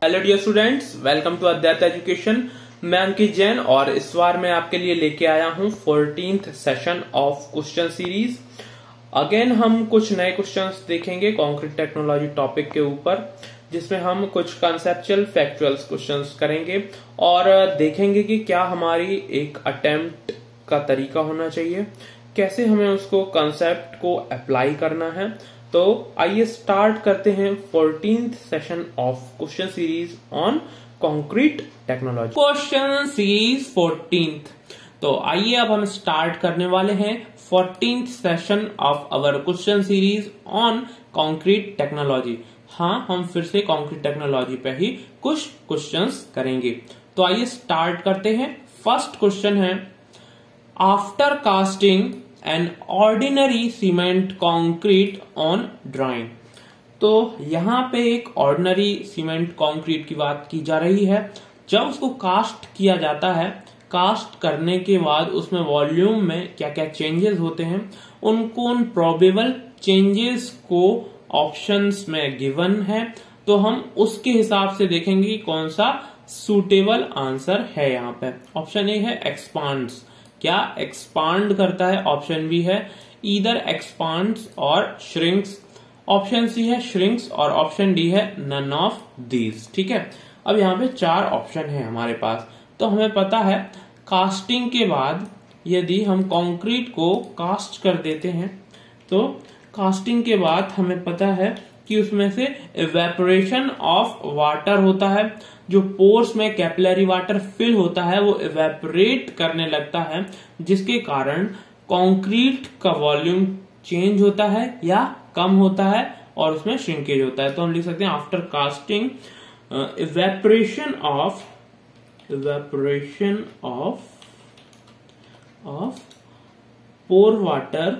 Hello dear students, welcome to Advait education. मैं अंकित जैन और इस बार मैं आपके लिए लेके आया हूं 14th session of question series. Again हम कुछ नए क्वेश्चंस देखेंगे कंक्रीट टेक्नोलॉजी टॉपिक के ऊपर, जिसमें हम कुछ कंसेप्चुअल फैक्चुअल क्वेश्चंस करेंगे और देखेंगे कि क्या हमारी एक अटेम्प्ट का तरीका होना चाहिए, कैसे हमें उसको कंसेप्ट को अप्लाई करना है। तो आइए स्टार्ट करते हैं 14th session of question series on concrete technology. Question series 14th। तो आइए अब हम स्टार्ट करने वाले हैं 14th session of our question series on concrete technology. हाँ, हम फिर से कंक्रीट टेक्नोलॉजी पे ही कुछ क्वेश्चंस करेंगे। तो आइए स्टार्ट करते हैं। फर्स्ट क्वेश्चन है, after casting an ordinary cement concrete on drawing. तो यहाँ पे एक ऑर्डिनरी सीमेंट कंक्रीट की बात की जा रही है। जब उसको कास्ट किया जाता है, कास्ट करने के बाद उसमें वॉल्यूम में क्या क्या चेंजेस होते हैं, उन प्रोबेबल चेंजेस को ऑप्शंस में गिवन है। तो हम उसके हिसाब से देखेंगे कि कौन सा सूटेबल आंसर है। यहाँ पे ऑप्शन ए है एक्सपांड्स, क्या एक्सपांड करता है। ऑप्शन बी है ईदर एक्सपांड्स और श्रिंक्स। ऑप्शन सी है श्रिंक्स और ऑप्शन डी है नन ऑफ दीज। ठीक है, अब यहाँ पे चार ऑप्शन है हमारे पास। तो हमें पता है कास्टिंग के बाद यदि हम कंक्रीट को कास्ट कर देते हैं, तो कास्टिंग के बाद हमें पता है कि उसमें से इवेपोरेशन ऑफ वाटर होता है। जो पोर्स में कैपिलरी वाटर फिल होता है वो इवेपोरेट करने लगता है, जिसके कारण कंक्रीट का वॉल्यूम चेंज होता है या कम होता है और उसमें श्रिंकेज होता है। तो हम लिख सकते हैं after casting evaporation of pore water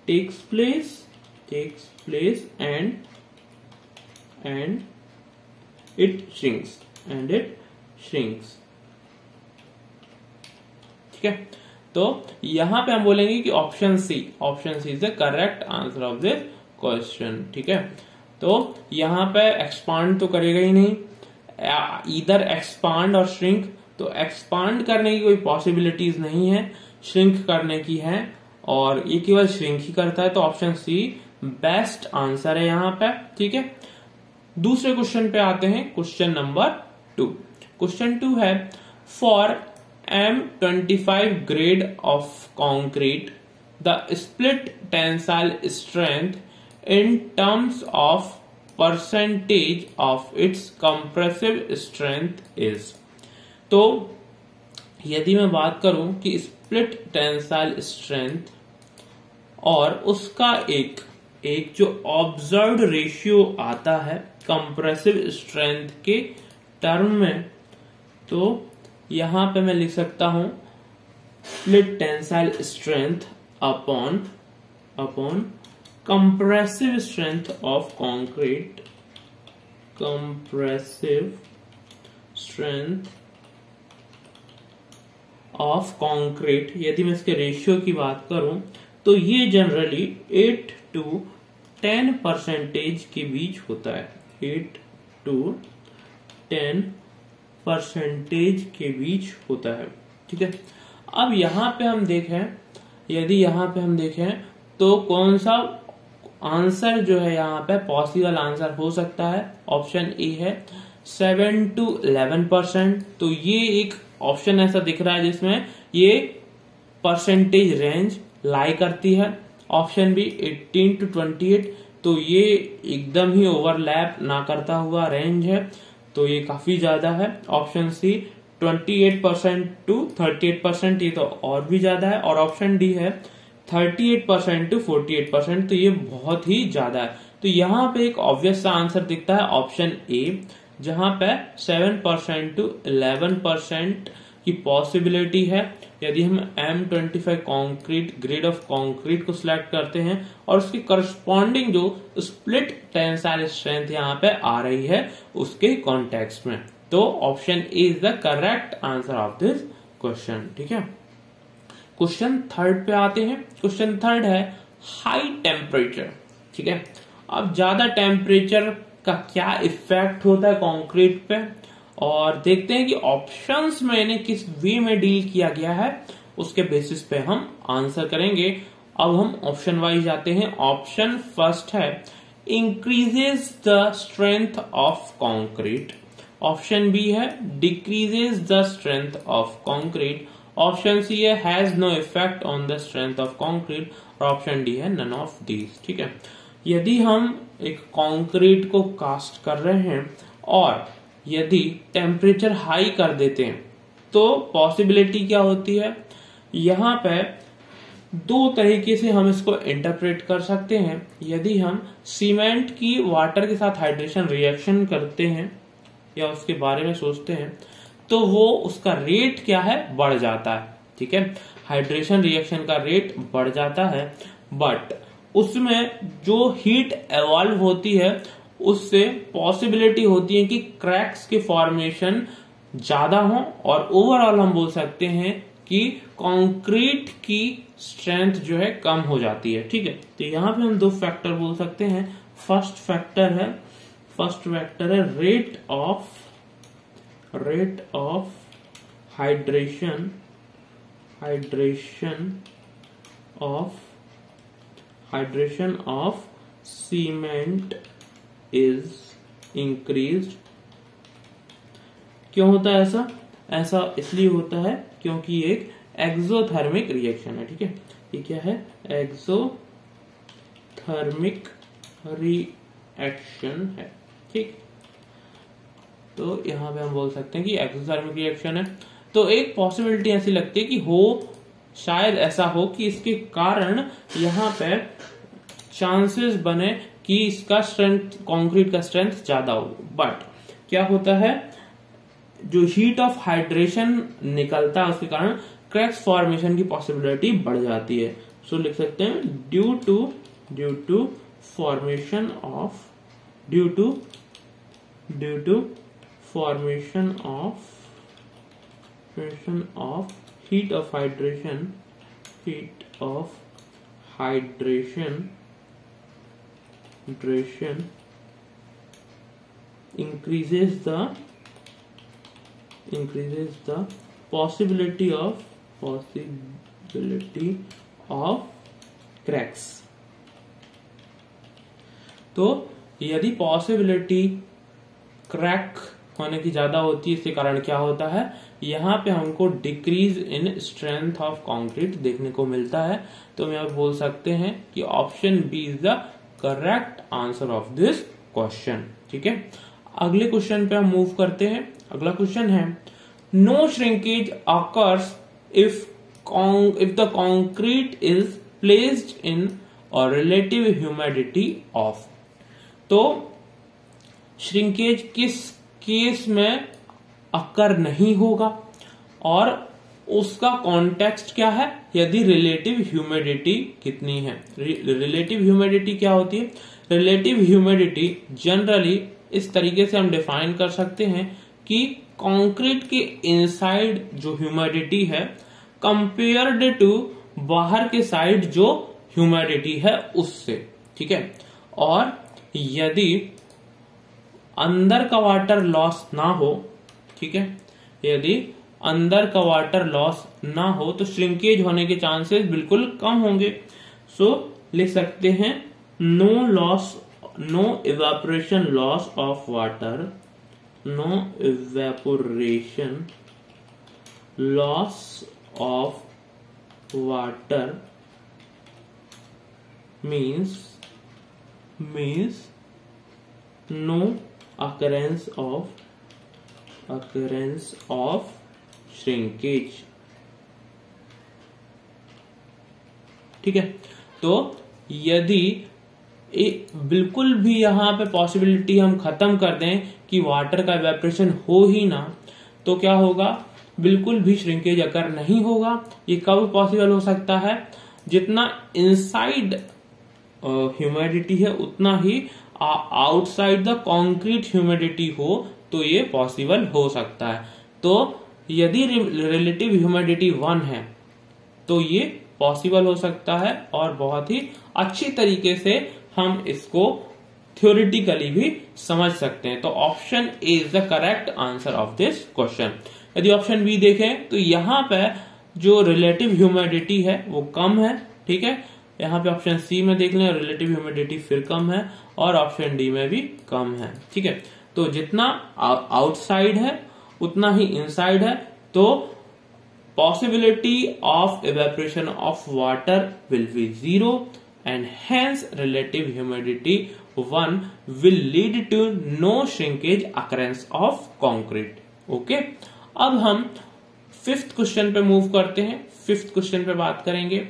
takes place and it shrinks ठीक है। तो यहां पे हम बोलेंगे कि option C is the correct answer of this question. ठीक है, तो यहां पे एक्सपांड तो करेगा ही नहीं, इधर एक्सपांड और श्रिंक। तो एक्सपांड करने की कोई पॉसिबिलिटीज नहीं है, श्रिंक करने की है और ये केवल श्रिंक ही करता है। तो ऑप्शन सी बेस्ट आंसर है यहाँ पे। ठीक है, दूसरे क्वेश्चन पे आते हैं। Question number 2। क्वेश्चन 2 है, for M25 grade of concrete the split tensile strength in terms of percentage of its compressive strength is. तो यदि मैं बात करूं कि स्प्लिट टेंसाइल स्ट्रेंथ और उसका एक जो ऑब्जर्व्ड रेशियो आता है कंप्रेसिव स्ट्रेंथ के टर्म में, तो यहां पे मैं लिख सकता हूं split tensile strength upon compressive strength of concrete, compressive strength of concrete. यदि मैं इसके रेशियो की बात करूं तो ये जनरली 8 to 10% के बीच होता है। 8 to 10% के बीच होता है। ठीक है, अब यहां पे हम देखें तो कौन सा आंसर जो है यहाँ पे पॉसिबल आंसर हो सकता है। ऑप्शन ए है 7 to 11%। तो ये एक ऑप्शन ऐसा दिख रहा है जिसमें ये परसेंटेज रेंज लाई करती है। ऑप्शन बी 18 to 28, तो ये एकदम ही ओवरलैप ना करता हुआ रेंज है, तो ये काफी ज्यादा है। ऑप्शन सी 28% to 38%, ये तो और भी ज्यादा है। और ऑप्शन डी है 38% to 48%, तो ये बहुत ही ज्यादा है। तो यहाँ पे एक ऑब्वियस सा आंसर दिखता है ऑप्शन ए, जहां पे 7% to 11% की पॉसिबिलिटी है। यदि हम M25 concrete grade of concrete को सिलेक्ट करते हैं और उसकी करस्पॉन्डिंग जो स्प्लिट टेंसाइल स्ट्रेंथ यहाँ पे आ रही है उसके कॉन्टेक्स्ट में, तो option A is the correct answer of this question. ठीक है, क्वेश्चन 3 पे आते हैं। क्वेश्चन 3 है हाई टेम्परेचर। ठीक है, अब ज्यादा टेम्परेचर का क्या इफेक्ट होता है कंक्रीट पे, और देखते हैं कि ऑप्शंस में इन्हें किस वे में डील किया गया है, उसके बेसिस पे हम आंसर करेंगे। अब हम ऑप्शन वाइज जाते हैं। ऑप्शन फर्स्ट है increases the strength of concrete. Option B है decreases the strength of concrete. Option C है has no effect on the strength of concrete, और ऑप्शन डी है नन ऑफ दीज। ठीक है, यदि हम एक कंक्रीट को कास्ट कर रहे हैं और यदि टेम्परेचर हाई कर देते हैं तो पॉसिबिलिटी क्या होती है, यहां पे दो तरीके से हम इसको इंटरप्रेट कर सकते हैं। यदि हम सीमेंट की वाटर के साथ हाइड्रेशन रिएक्शन करते हैं या उसके बारे में सोचते हैं तो वो उसका रेट क्या है, बढ़ जाता है। ठीक है, हाइड्रेशन रिएक्शन का रेट बढ़ जाता है, बट उसमें जो हीट एवॉल्व होती है उससे पॉसिबिलिटी होती है कि क्रैक्स के फॉर्मेशन ज्यादा हो, और ओवरऑल हम बोल सकते हैं कि कंक्रीट की स्ट्रेंथ जो है कम हो जाती है। ठीक है, तो यहां पे हम दो फैक्टर बोल सकते हैं। फर्स्ट फैक्टर है rate of hydration of cement is increased. क्यों होता है ऐसा? ऐसा इसलिए होता है क्योंकि एक एक्सोथर्मिक रिएक्शन है। ठीक है, ये क्या है? एक्सोथर्मिक रिएक्शन है। ठीक, तो यहां पे हम बोल सकते हैं कि एक्सोथर्मिक रिएक्शन है। तो एक पॉसिबिलिटी ऐसी लगती है कि शायद ऐसा हो कि इसके कारण यहाँ पे चांसेस बने कि इसका स्ट्रेंथ, कंक्रीट का स्ट्रेंथ ज्यादा हो। बट क्या होता है, जो हीट ऑफ हाइड्रेशन निकलता है उसके कारण क्रैक्स फॉर्मेशन की पॉसिबिलिटी बढ़ जाती है। सो लिख सकते हैं due to formation of heat of hydration increases the possibility of cracks। तो यदि पॉसिबिलिटी क्रैक होने की ज्यादा होती है, इसके कारण क्या होता है, यहाँ पे हमको decrease in strength of concrete देखने को मिलता है। तो हम यहाँ बोल सकते हैं कि option B is the correct answer of this question. ठीक है, अगले क्वेश्चन पे हम मूव करते हैं। अगला क्वेश्चन है no shrinkage occurs if the concrete is placed in और रिलेटिव ह्यूमिडिटी ऑफ। तो श्रिंकेज किस केस में अकर नहीं होगा, और उसका कॉन्टेक्स्ट क्या है, यदि रिलेटिव ह्यूमिडिटी कितनी है। रिलेटिव ह्यूमिडिटी क्या होती है? रिलेटिव ह्यूमिडिटी जनरली इस तरीके से हम डिफाइन कर सकते हैं कि कंक्रीट के इनसाइड जो ह्यूमिडिटी है कंपेयर्ड टू बाहर के साइड जो ह्यूमिडिटी है उससे। ठीक है, और यदि अंदर का वाटर लॉस ना हो, ठीक है, यदि अंदर का वाटर लॉस ना हो तो श्रिंकेज होने के चांसेस बिल्कुल कम होंगे। सो लिख सकते हैं no evaporation loss of water, no evaporation loss of water means no occurrence of shrinkage। ठीक है, तो यदि बिल्कुल भी यहां पे पॉसिबिलिटी हम खत्म कर दें कि वाटर का इवेपोरेशन हो ही ना, तो क्या होगा, बिल्कुल भी श्रिंकेज अकर नहीं होगा। ये कब पॉसिबल हो सकता है, जितना इनसाइड ह्यूमिडिटी है उतना ही आउटसाइड द कंक्रीट ह्यूमिडिटी हो तो ये पॉसिबल हो सकता है। तो यदि रिलेटिव ह्यूमिडिटी 1 है तो ये पॉसिबल हो सकता है, और बहुत ही अच्छी तरीके से हम इसको थ्योरेटिकली भी समझ सकते हैं। तो option A is the correct answer of this question. यदि ऑप्शन बी देखें तो यहाँ पे जो रिलेटिव ह्यूमिडिटी है वो कम है, ठीक है। यहाँ पे ऑप्शन सी में देख लें रिलेटिव ह्यूमिडिटी फिर कम है, और ऑप्शन डी में भी कम है, ठीक है। तो जितना आउटसाइड है उतना ही इनसाइड है, तो possibility of evaporation of water will be 0 and hence relative humidity 1 will lead to no shrinkage occurrence of concrete. Okay? अब हम फिफ्थ क्वेश्चन पे मूव करते हैं। फिफ्थ क्वेश्चन पे बात करेंगे।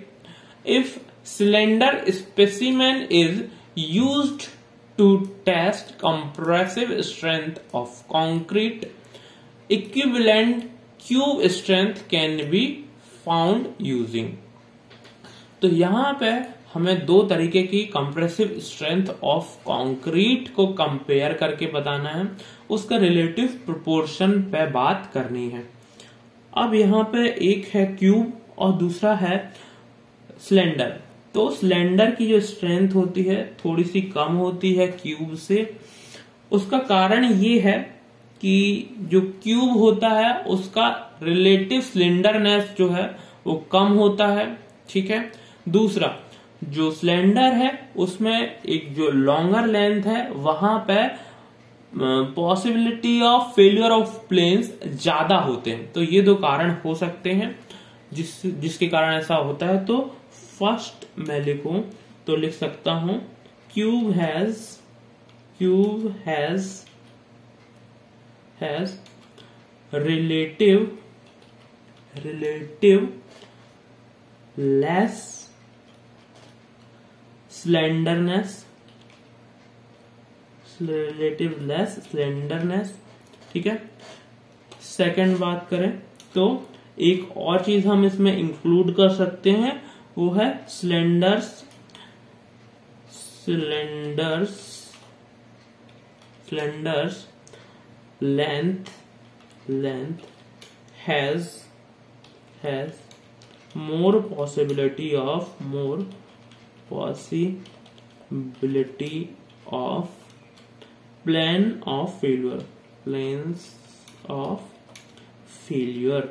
If cylinder specimen is used to test compressive strength of concrete, equivalent cube strength can be found using. तो यहां पे हमें दो तरीके की कंप्रेसिव स्ट्रेंथ ऑफ कंक्रीट को कंपेयर करके बताना है, उसका रिलेटिव प्रोपोर्शन पे बात करनी है। अब यहाँ पे एक है क्यूब और दूसरा है सिलेंडर। तो सिलेंडर की जो स्ट्रेंथ होती है थोड़ी सी कम होती है क्यूब से। उसका कारण ये है कि जो क्यूब होता है उसका रिलेटिव सिलेंडरनेस जो है वो कम होता है, ठीक है। दूसरा, जो सिलेंडर है उसमें एक जो लॉन्गर लेंथ है वहां पे possibility of failure of planes ज्यादा होते हैं। तो ये दो कारण हो सकते हैं जिसके कारण ऐसा होता है। तो फर्स्ट मैं लिखूं तो लिख सकता हूं cube has relative less slenderness, ठीक है। सेकंड बात करें तो एक और चीज हम इसमें इंक्लूड कर सकते हैं, वो है cylinders length has more possibility of planes of failure,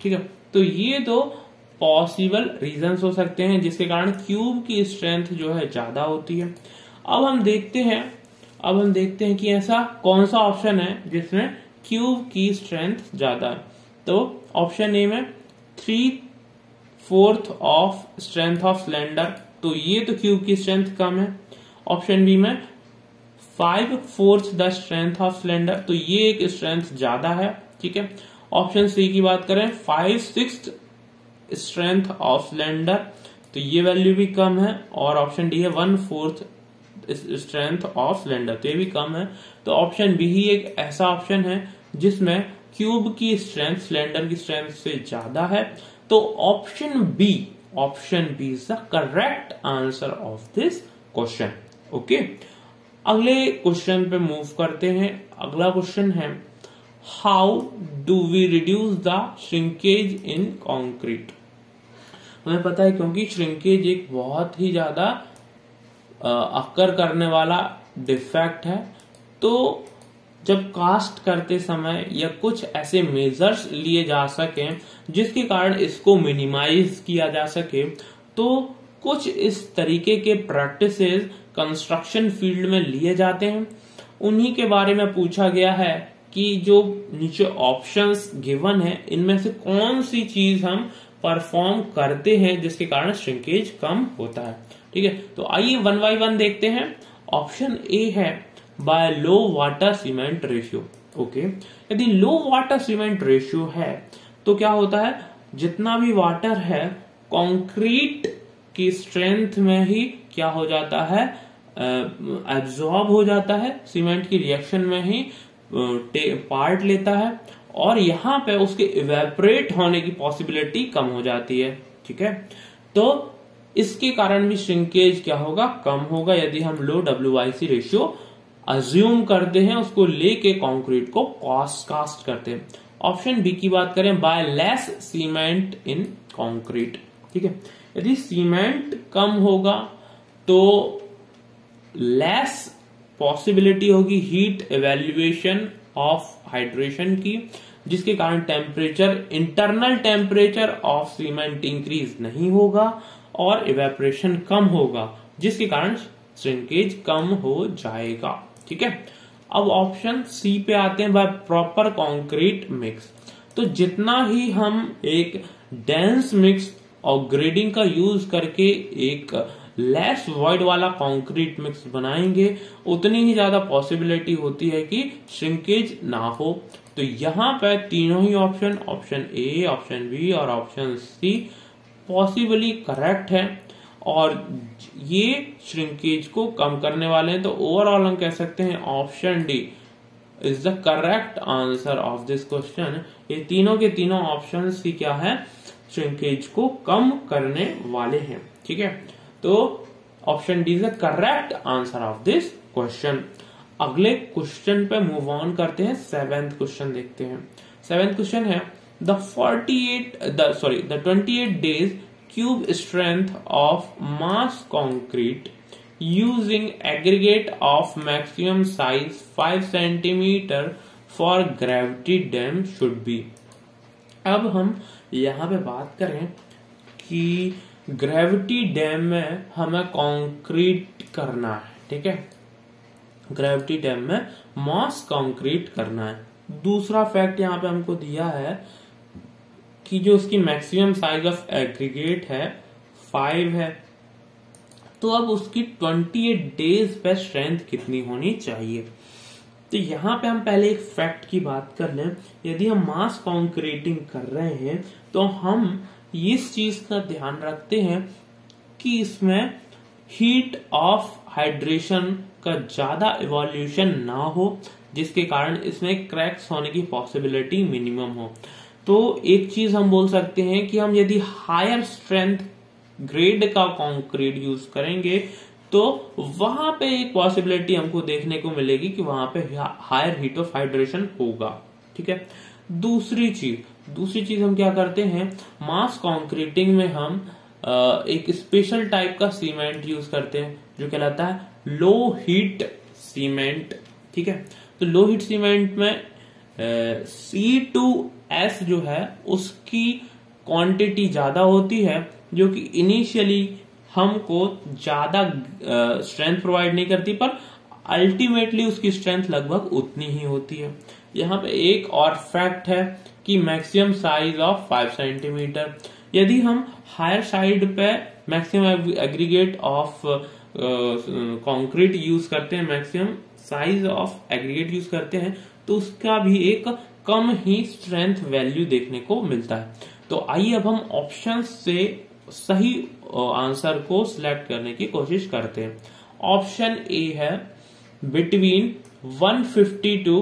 ठीक है। तो ये दो पॉसिबल रीजंस हो सकते हैं जिसके कारण क्यूब की स्ट्रेंथ जो है ज्यादा होती है। अब हम देखते हैं कि ऐसा कौन सा ऑप्शन है जिसमें क्यूब की स्ट्रेंथ ज्यादा है। तो ऑप्शन ए में 3/4 ऑफ स्ट्रेंथ ऑफ सिलेंडर, तो ये तो क्यूब की स्ट्रेंथ कम है। ऑप्शन बी में 5/4 द स्ट्रेंथ ऑफ सिलेंडर, तो ये एक स्ट्रेंथ ज्यादा है, ठीक है। ऑप्शन सी की बात करें 5/6 स्ट्रेंथ ऑफ सिलेंडर, तो ये वैल्यू भी कम है। और ऑप्शन डी है 1/4 स्ट्रेंथ ऑफ सिलेंडर, तो ये भी कम है। तो ऑप्शन बी ही एक ऐसा ऑप्शन है जिसमें क्यूब की स्ट्रेंथ सिलेंडर की स्ट्रेंथ से ज्यादा है। तो option B is the correct answer of this question. Okay, अगले क्वेश्चन पे मूव करते हैं। अगला क्वेश्चन है how do we reduce the shrinkage in concrete. हमें पता है क्योंकि श्रिंकेज एक बहुत ही ज्यादा अक्कर करने वाला डिफेक्ट है। तो जब कास्ट करते समय या कुछ ऐसे मेजर्स लिए जा सके जिसके कारण इसको मिनिमाइज किया जा सके, तो कुछ इस तरीके के प्रैक्टिसेस कंस्ट्रक्शन फील्ड में लिए जाते हैं। उन्हीं के बारे में पूछा गया है कि जो नीचे ऑप्शंस गिवन है इनमें से कौन सी चीज हम परफॉर्म करते हैं जिसके कारण श्रिंकेज कम होता है, ठीक है। तो आइए वन बाय वन देखते हैं। ऑप्शन ए है बाय लो वाटर सीमेंट रेशियो। ओके, यदि लो वाटर सीमेंट रेशियो है तो क्या होता है, जितना भी वाटर है कंक्रीट की स्ट्रेंथ में ही क्या हो जाता है, एब्जॉर्ब हो जाता है, सीमेंट की रिएक्शन में ही पार्ट लेता है, और यहां पे उसके इवेपोरेट होने की पॉसिबिलिटी कम हो जाती है, ठीक है। तो इसके कारण भी श्रिंकेज क्या होगा, कम होगा यदि हम लो WIC रेशियो अज्यूम करते हैं, उसको लेके कंक्रीट को कास्ट करते हैं। ऑप्शन बी की बात करें by less cement in concrete, ठीक है। यदि सीमेंट कम होगा तो लेस पॉसिबिलिटी होगी हीट एवेल्युएशन ऑफ हाइड्रेशन की, जिसके कारण temperature, internal temperature of cement increase नहीं होगा और इवेपोरेशन कम होगा, जिसके कारण श्रिंकेज कम हो जाएगा। ठीक है, अब ऑप्शन सी पे आते हैं, बाय प्रॉपर कंक्रीट मिक्स। तो जितना ही हम एक डेंस मिक्स और ग्रेडिंग का यूज करके एक लेस वॉइड वाला कंक्रीट मिक्स बनाएंगे, उतनी ही ज्यादा पॉसिबिलिटी होती है कि श्रिंकेज ना हो। तो यहाँ पे तीनों ही option, option A, option B और ऑप्शन सी पॉसिबली करेक्ट है और ये श्रिंकेज को कम करने वाले हैं। तो ओवरऑल हम कह सकते हैं option D is the correct answer of this question. ये तीनों के तीनों ऑप्शन ही क्या है, श्रिंकेज को कम करने वाले हैं। ठीक है, तो option D is the correct answer of this question. अगले क्वेश्चन पे मूव ऑन करते हैं, 7th क्वेश्चन देखते हैं। 7th क्वेश्चन है the 28 days cube strength of mass concrete using aggregate of maximum size 5 centimeter for gravity dam should be। अब हम यहाँ पे बात करें कि ग्रेविटी डैम में हमें कंक्रीट करना है। ठीक है, ग्रेविटी डैम में मास कंक्रीट करना है। दूसरा फैक्ट यहाँ पे हमको दिया है कि जो उसकी मैक्सिमम साइज ऑफ एग्रीगेट है 5 है, तो अब उसकी 28 डेज पे स्ट्रेंथ कितनी होनी चाहिए। तो यहाँ पे हम पहले एक फैक्ट की बात कर लें, यदि हम मास कंक्रीटिंग कर रहे हैं तो हम इस चीज का ध्यान रखते हैं कि इसमें हीट ऑफ हाइड्रेशन का ज्यादा इवोल्यूशन ना हो, जिसके कारण इसमें क्रैक्स होने की पॉसिबिलिटी मिनिमम हो। तो एक चीज हम बोल सकते हैं कि हम यदि हायर स्ट्रेंथ ग्रेड का कंक्रीट यूज करेंगे तो वहां पे एक पॉसिबिलिटी हमको देखने को मिलेगी कि वहां पे हायर हीट ऑफ हाइड्रेशन होगा। ठीक है, दूसरी चीज हम क्या करते हैं, मास कंक्रीटिंग में हम एक स्पेशल टाइप का सीमेंट यूज करते हैं जो कहलाता है लो हीट सीमेंट। ठीक है, तो लो हीट सीमेंट में C2S जो है उसकी क्वांटिटी ज्यादा होती है, जो कि इनिशियली हमको ज्यादा स्ट्रेंथ प्रोवाइड नहीं करती, पर अल्टीमेटली उसकी स्ट्रेंथ लगभग उतनी ही होती है। यहाँ पे एक और फैक्ट है कि मैक्सिमम साइज ऑफ 5 सेंटीमीटर। यदि हम हायर साइड पे maximum aggregate of concrete use करते हैं, maximum size of aggregate use करते हैं, तो उसका भी एक कम ही स्ट्रेंथ वैल्यू देखने को मिलता है। तो आइए अब हम ऑप्शन से सही आंसर को सिलेक्ट करने की कोशिश करते हैं। ऑप्शन ए है बिटवीन 150 to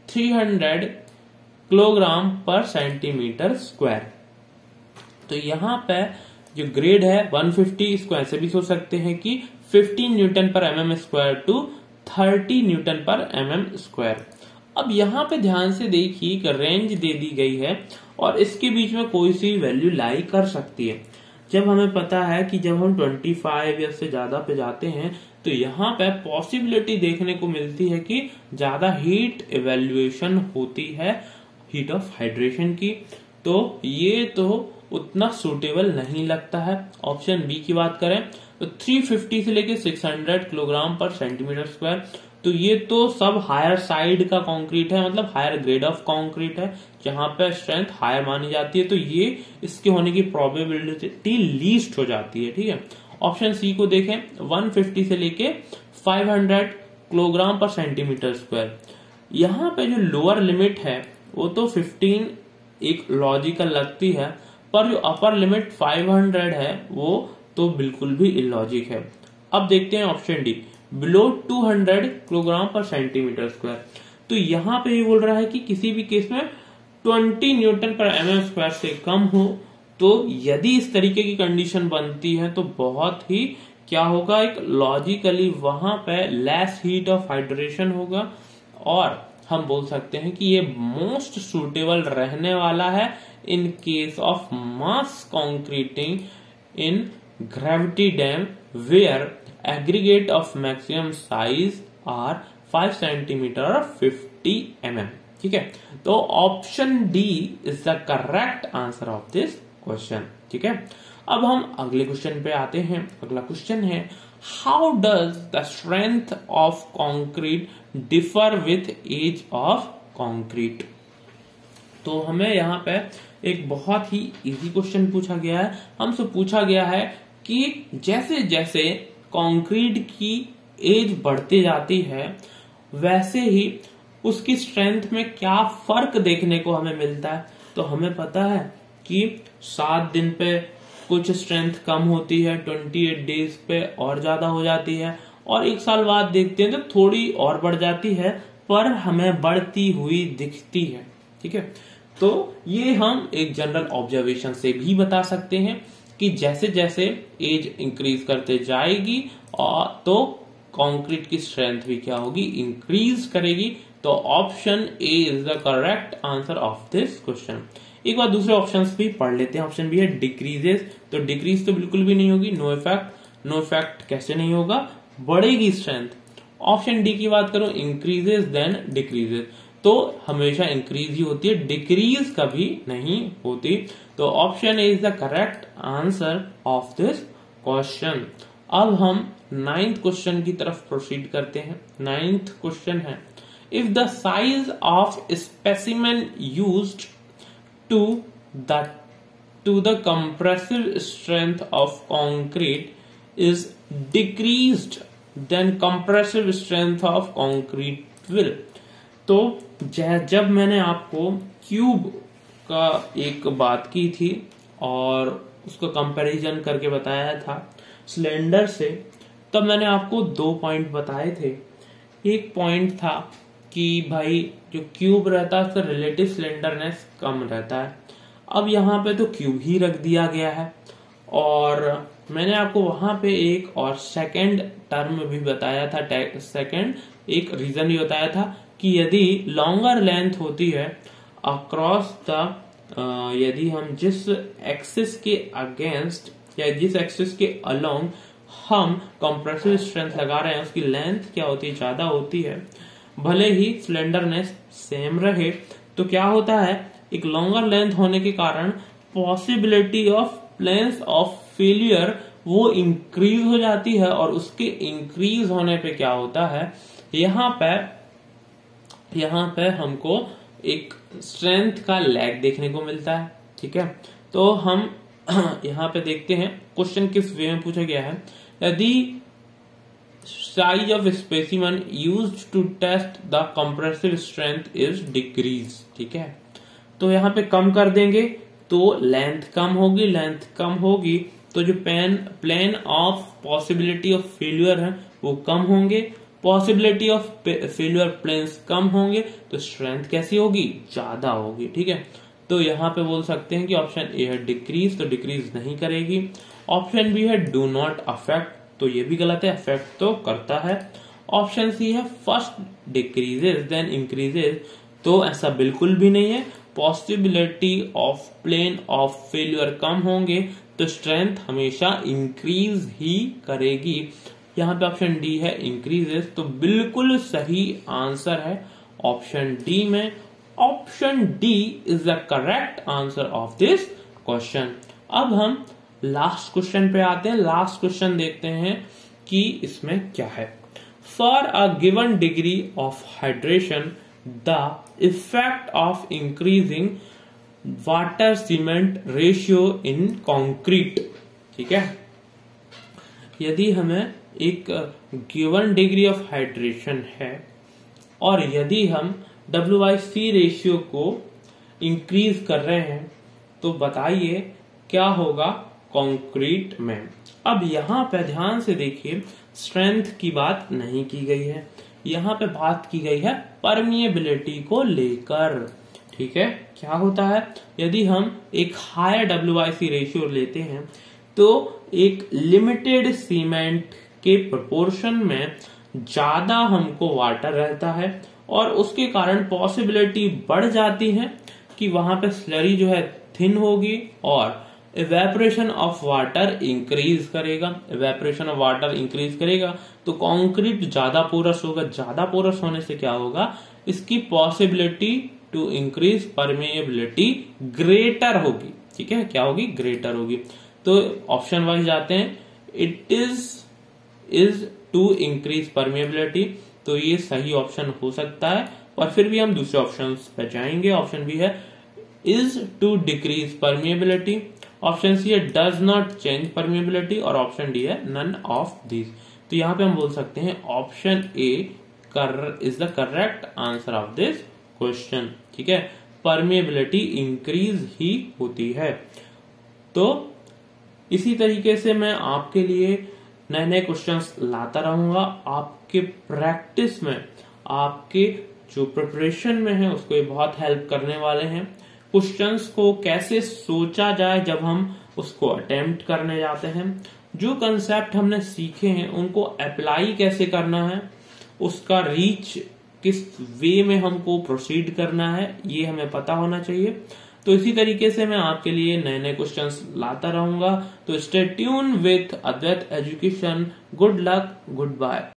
300 किलोग्राम पर सेंटीमीटर स्क्वायर। तो यहाँ पे जो ग्रेड है 150, इसको ऐसे भी सोच सकते हैं कि 15 न्यूटन पर mm स्क्वायर टू 30 न्यूटन पर mm स्क्वायर। अब यहाँ पे ध्यान से देखिए कि रेंज दे दी गई है और इसके बीच में कोई सी वैल्यू लाई कर सकती है। जब हमें पता है कि जब हम 25 या से ज्यादा पे जाते हैं तो यहाँ पे पॉसिबिलिटी देखने को मिलती है कि ज्यादा हीट इवेल्युएशन होती है हीट ऑफ हाइड्रेशन की। तो ये तो उतना सूटेबल नहीं लगता है। ऑप्शन बी की बात करें तो 350 से लेके 600 किलोग्राम पर सेंटीमीटर स्क्वायर, तो ये तो सब हायर साइड का कंक्रीट है, मतलब हायर ग्रेड ऑफ कंक्रीट है जहां पे स्ट्रेंथ हायर मानी जाती है, तो ये इसके होने की प्रोबेबिलिटी लीस्ट हो जाती है। ठीक है, ऑप्शन सी को देखें 150 से लेके 500 किलोग्राम पर सेंटीमीटर स्क्वायर। यहाँ पे जो लोअर लिमिट है वो तो 15 एक लॉजिकल लगती है, पर जो अपर लिमिट 500 है वो तो बिल्कुल भी इलॉजिक है। अब देखते हैं ऑप्शन डी बिलो 200 किलोग्राम पर सेंटीमीटर स्क्वायर। तो यहाँ पे ये बोल रहा है कि किसी भी केस में 20 न्यूटन पर mm स्क्वायर से कम हो, तो यदि इस तरीके की कंडीशन बनती है तो बहुत ही क्या होगा, एक लॉजिकली वहां पे लेस हीट ऑफ हाइड्रेशन होगा और हम बोल सकते हैं कि ये मोस्ट सुटेबल रहने वाला है in case of mass concreting in gravity dam where aggregate of maximum size are 5 centimetre और 50 mm। ठीक है, तो option D is the correct answer of this question. ठीक है, अब हम अगले क्वेश्चन पे आते हैं। अगला क्वेश्चन है, how does the strength of concrete differ with age of concrete. तो हमें यहाँ पे एक बहुत ही इजी क्वेश्चन पूछा गया है। हमसे पूछा गया है कि जैसे जैसे कंक्रीट की एज बढ़ती जाती है वैसे ही उसकी स्ट्रेंथ में क्या फर्क देखने को हमें मिलता है। तो हमें पता है कि 7 दिन पे कुछ स्ट्रेंथ कम होती है, 28 डेज पे और ज्यादा हो जाती है, और 1 साल बाद देखते हैं तो थोड़ी और बढ़ जाती है, पर हमें बढ़ती हुई दिखती है। ठीक है, तो ये हम एक जनरल ऑब्जर्वेशन से भी बता सकते हैं कि जैसे जैसे एज इंक्रीज करते जाएगी और तो कंक्रीट की स्ट्रेंथ भी क्या होगी, इंक्रीज करेगी। तो option A is the correct answer of this question. एक बार दूसरे ऑप्शंस भी पढ़ लेते हैं। ऑप्शन बी है डिक्रीजेस, तो डिक्रीज तो बिल्कुल भी नहीं होगी, नो इफेक्ट। नो इफेक्ट कैसे नहीं होगा, बढ़ेगी स्ट्रेंथ। ऑप्शन डी की बात करो, इंक्रीजेस देन डिक्रीजेस, तो हमेशा इंक्रीज ही होती है, डिक्रीज कभी नहीं होती। तो option A is the correct answer of this question. अब हम 9th क्वेश्चन की तरफ प्रोसीड करते हैं। 9th क्वेश्चन है, if the size of specimen used to the compressive strength of concrete is decreased, then compressive strength of concrete will। तो जब मैंने आपको क्यूब का एक बात की थी और उसको कंपैरिजन करके बताया था सिलेंडर से, तब मैंने आपको 2 पॉइंट बताए थे। एक पॉइंट था कि भाई जो क्यूब रहता है उसका रिलेटिव सिलेंडरनेस कम रहता है। अब यहाँ पे तो क्यूब ही रख दिया गया है, और मैंने आपको वहां पे एक और सेकंड टर्म भी बताया था, सेकंड एक रीजन भी बताया था कि यदि लॉन्गर लेंथ होती है अक्रॉस द, यदि हम जिस एक्सिस के अगेंस्ट या जिस एक्सिस के अलोंग हम कंप्रेसिव स्ट्रेंथ लगा रहे हैं उसकी लेंथ क्या होती है, ज्यादा होती है, भले ही सिलेंडरनेस सेम रहे, तो क्या होता है, एक लॉन्गर लेंथ होने के कारण possibility of planes of failure वो इंक्रीज हो जाती है, और उसके इंक्रीज होने पे क्या होता है, यहाँ पे हमको एक स्ट्रेंथ का लैग देखने को मिलता है। ठीक है, तो हम यहाँ पे देखते हैं क्वेश्चन किस वे में पूछा गया है। यदि size of specimen used to test the compressive strength is decrease, ठीक है, तो यहाँ पे कम कर देंगे तो लेंथ कम होगी, लेंथ कम होगी तो जो plane of possibility of failure है वो कम होंगे, पॉसिबिलिटी ऑफ फेल्यूर प्लेन्स कम होंगे, तो स्ट्रेंथ कैसी होगी, ज्यादा होगी। ठीक है, तो यहाँ पे बोल सकते हैं कि ऑप्शन ए है डिक्रीज, तो डिक्रीज नहीं करेगी। ऑप्शन बी है डू नॉट अफेक्ट, तो ये भी गलत है, अफेक्ट तो करता है। ऑप्शन सी है फर्स्ट डिक्रीजेस देन इंक्रीजेस, तो ऐसा बिल्कुल भी नहीं है, possibility of plane of failure कम होंगे तो स्ट्रेंथ हमेशा इंक्रीज ही करेगी। यहाँ पे ऑप्शन डी है इंक्रीजेस, तो बिल्कुल सही आंसर है ऑप्शन डी में। Option D is the correct answer of this question. अब हम लास्ट क्वेश्चन पे आते हैं। लास्ट क्वेश्चन देखते हैं कि इसमें क्या है। For a given degree of hydration the effect of increasing water cement ratio in concrete. ठीक है, यदि हमें एक गिवन डिग्री ऑफ हाइड्रेशन है और यदि हम W/C रेशियो को इंक्रीज कर रहे हैं तो बताइए क्या होगा कंक्रीट में। अब यहाँ पे ध्यान से देखिए, स्ट्रेंथ की बात नहीं की गई है, यहाँ पे बात की गई है परमिएबिलिटी को लेकर। ठीक है, क्या होता है, यदि हम एक हायर WIC रेशियो लेते हैं तो एक लिमिटेड सीमेंट के प्रोपोर्शन में ज्यादा हमको वाटर रहता है और उसके कारण पॉसिबिलिटी बढ़ जाती है कि वहां पे स्लरी जो है थिन होगी और इवेपोरेशन ऑफ वाटर इंक्रीज करेगा। इवेपोरेशन ऑफ वाटर इंक्रीज करेगा तो कंक्रीट ज्यादा पोरस होगा। ज्यादा पोरस होने से क्या होगा, इसकी possibility to increase permeability greater होगी। ठीक है, क्या होगी, ग्रेटर होगी। तो ऑप्शन वाइज जाते हैं, it is to increase permeability, तो ये सही ऑप्शन हो सकता है। और फिर भी हम दूसरे ऑप्शन पे जाएंगे। ऑप्शन बी है is to decrease permeability, option C है डज नॉट चेंज परमेएबिलिटी, और ऑप्शन डी है नन ऑफ दिस। तो यहां पे हम बोल सकते हैं option A is the correct answer of this question. ठीक है, परमेएबिलिटी इंक्रीज ही होती है। तो इसी तरीके से मैं आपके लिए नए नए क्वेश्चंस लाता रहूंगा। आपके प्रैक्टिस में, आपके जो प्रिपरेशन में है, उसको ये बहुत हेल्प करने वाले हैं। क्वेश्चंस को कैसे सोचा जाए जब हम उसको अटेम्प्ट करने जाते हैं, जो कंसेप्ट हमने सीखे हैं उनको अप्लाई कैसे करना है, उसका रीच किस वे में हमको प्रोसीड करना है, ये हमें पता होना चाहिए। तो इसी तरीके से मैं आपके लिए नए नए क्वेश्चंस लाता रहूंगा। तो stay tune with Advait education. Good luck, good bye.